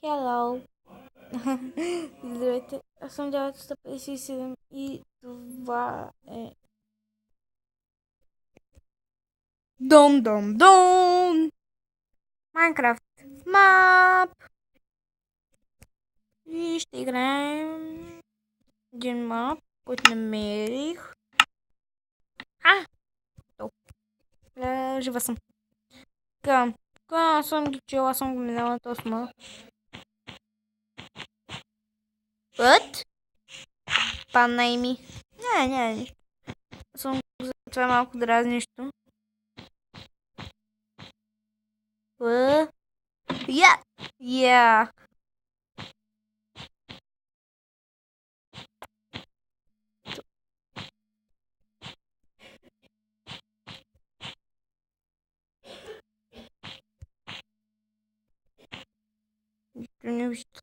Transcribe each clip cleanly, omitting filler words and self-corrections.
Hello! Здравейте, аз съм 957 и това е Дон Дон Дон! Майнкрафт мап! И ще играем един мап, който намерих. Жива съм. Така, аз съм ги чела, аз съм го минала на този мап. What? Падна ми. Не, нищо. Съм за това е малко дразнещо. Yeah. Не виждам.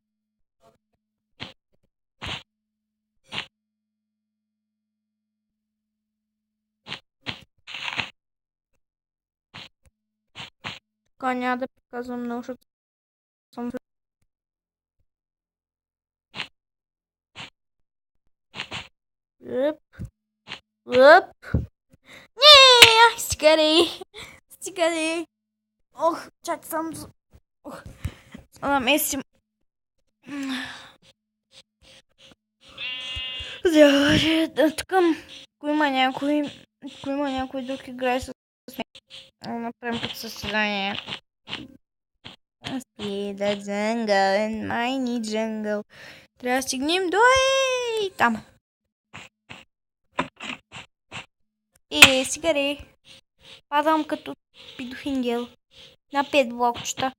Така няма да показвам много, защото съм... Въп. Не, стига. Ох, чак съм... Ох, намесим. Тук, ако има някой друг играе с мен, направим като състезание. Speed the jungle and miny jungle. Трябва да стигнем до там. И сега падам като пидохингел на 5 блокчета.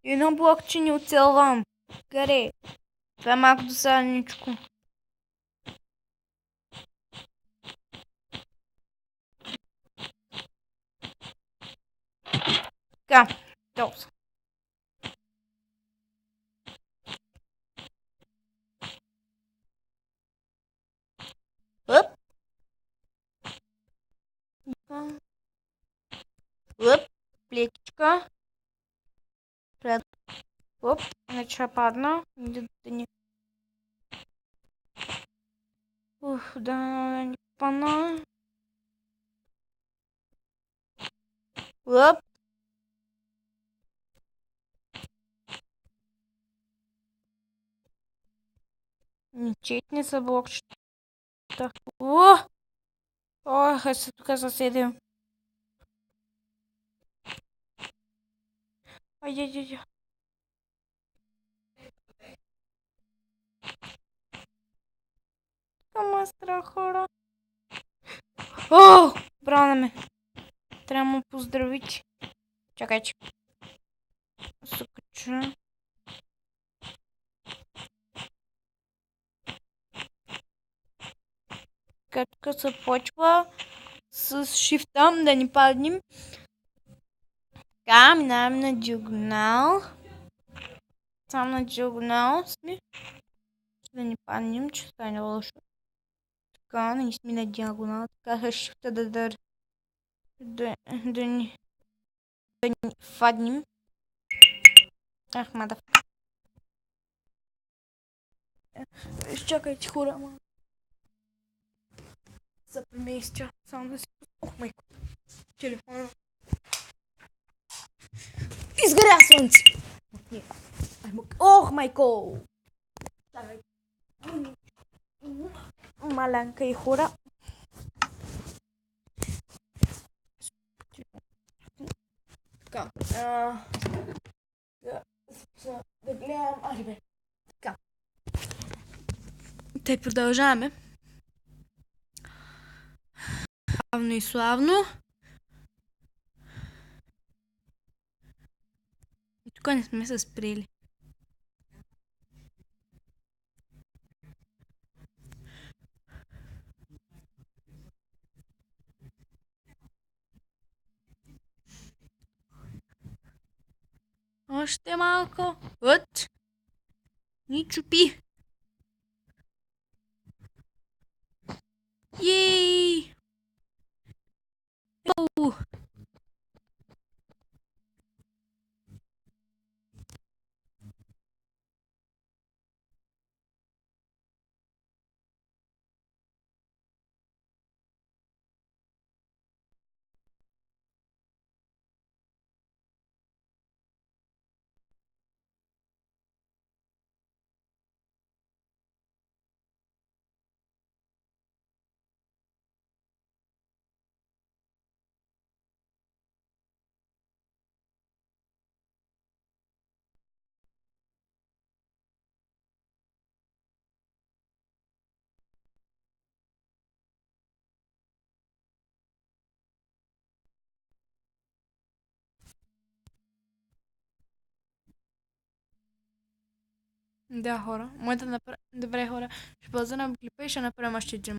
Едно блокче не оцелвам. Гаре. Това е малко досадничко. Така, толкова. Оп. Оп. Плетичка. Оп. Иначе падна. Ух, да не падна. Оп. Ничетни са блокчета. Ох, аз тук съседим. Ай. Ама страх, хора. О, брана ме. Трябва да му поздравите. Чакайте. Се кача. Тук се почва с шифта да ни паднем. Така, минаваме на диагонал. Само на диагонал сме. Да ни паднем, че стане лошо. Така, не сме на диагонал. Така, шифта да ни фаднем. Ах, мада. Чакайте, хора, ма. За преместя. Само да си... Ох, майко. Телефона. Изгоря слънце! Ох, майко! Малянка и хора. Така. Да гледам... Бе. Така. Те продължаваме. Славно и славно. И тук не сме се спрели. Още малко. От. Ни чупи. Ей! Да, хора. Добре, хора. Ще ползвам на клипа и ще направим още един